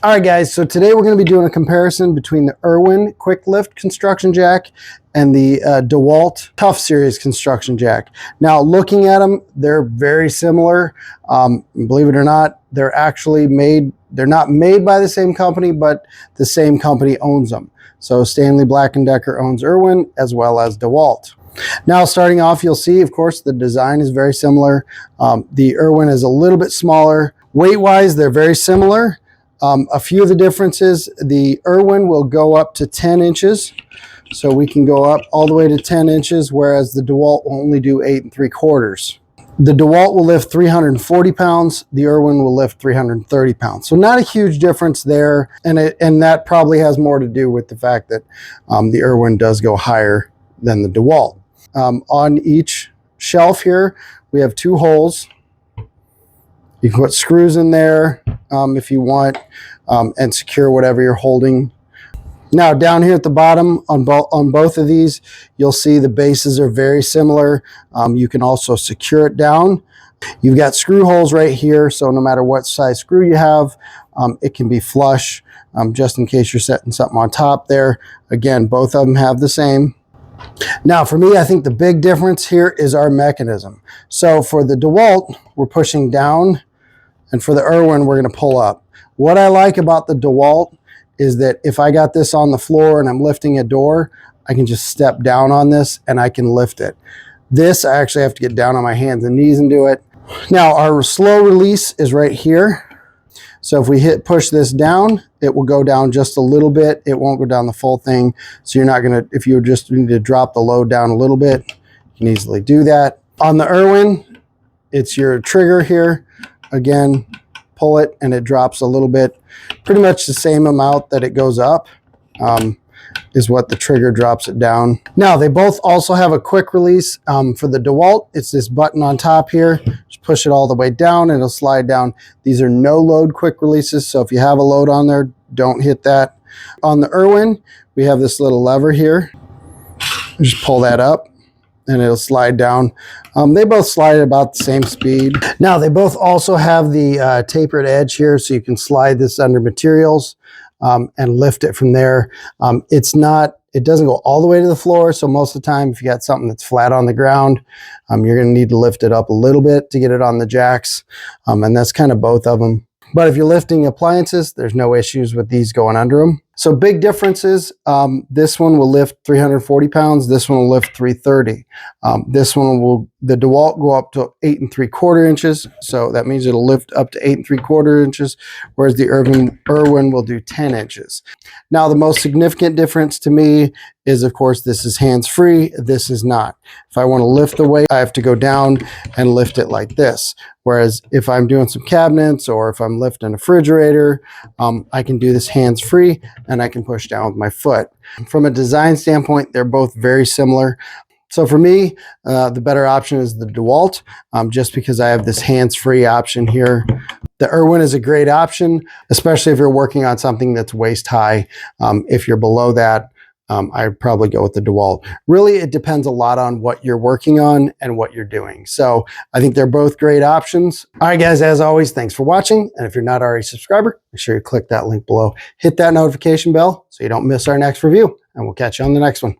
All right, guys, so today we're going to be doing a comparison between the IRWIN Quick Lift Construction Jack and the DEWALT Tough Series Construction Jack. Now, looking at them, they're very similar. Believe it or not, they're not made by the same company, but the same company owns them. So Stanley Black & Decker owns IRWIN as well as DEWALT. Now, starting off, you'll see, of course, the design is very similar. The IRWIN is a little bit smaller. Weight-wise, they're very similar. A few of the differences, the IRWIN will go up to 10 inches. So we can go up all the way to 10 inches, whereas the DEWALT will only do 8 3/4. The DEWALT will lift 340 pounds. The IRWIN will lift 330 pounds. So not a huge difference there. And that probably has more to do with the fact that the IRWIN does go higher than the DEWALT. On each shelf here, we have 2 holes. You can put screws in there if you want, and secure whatever you're holding. Now, down here at the bottom on both of these, you'll see the bases are very similar. You can also secure it down. You've got screw holes right here, so no matter what size screw you have, it can be flush, just in case you're setting something on top there. Again, both of them have the same. Now, for me, I think the big difference here is our mechanism. So for the DEWALT, we're pushing down, and for the IRWIN, we're going to pull up. What I like about the DEWALT is that if I got this on the floor and I'm lifting a door, I can just step down on this and I can lift it. This, I actually have to get down on my hands and knees and do it. Now, our slow release is right here. So if we push this down, it will go down just a little bit. It won't go down the full thing. So you're not going to, if you just need to drop the load down a little bit, you can easily do that. On the IRWIN, it's your trigger here. Again, pull it and it drops a little bit. Pretty much the same amount that it goes up is what the trigger drops it down. Now, they both also have a quick release. For the DEWALT, it's this button on top here. Just push it all the way down and it'll slide down. These are no load quick releases, so if you have a load on there, don't hit that. On the IRWIN, we have this little lever here. Just pull that up and it'll slide down. They both slide at about the same speed. Now, they both also have the tapered edge here, so you can slide this under materials and lift it from there. It doesn't go all the way to the floor, so most of the time, if you got something that's flat on the ground, you're gonna need to lift it up a little bit to get it on the jacks, and that's kind of both of them. But if you're lifting appliances, there's no issues with these going under them. So big differences, this one will lift 340 pounds, this one will lift 330. The DEWALT go up to 8 3/4 inches, so that means it'll lift up to 8 3/4 inches, whereas the IRWIN will do 10 inches. Now, the most significant difference to me is, of course, this is hands-free, this is not. If I want to lift the weight, I have to go down and lift it like this. Whereas if I'm doing some cabinets or if I'm lifting a refrigerator, I can do this hands-free and I can push down with my foot. From a design standpoint, they're both very similar. So for me, the better option is the DEWALT, just because I have this hands-free option here. The IRWIN is a great option, especially if you're working on something that's waist high. If you're below that, I'd probably go with the DEWALT. Really, it depends a lot on what you're working on and what you're doing. So I think they're both great options. All right, guys, as always, thanks for watching. And if you're not already a subscriber, make sure you click that link below. Hit that notification bell so you don't miss our next review, and we'll catch you on the next one.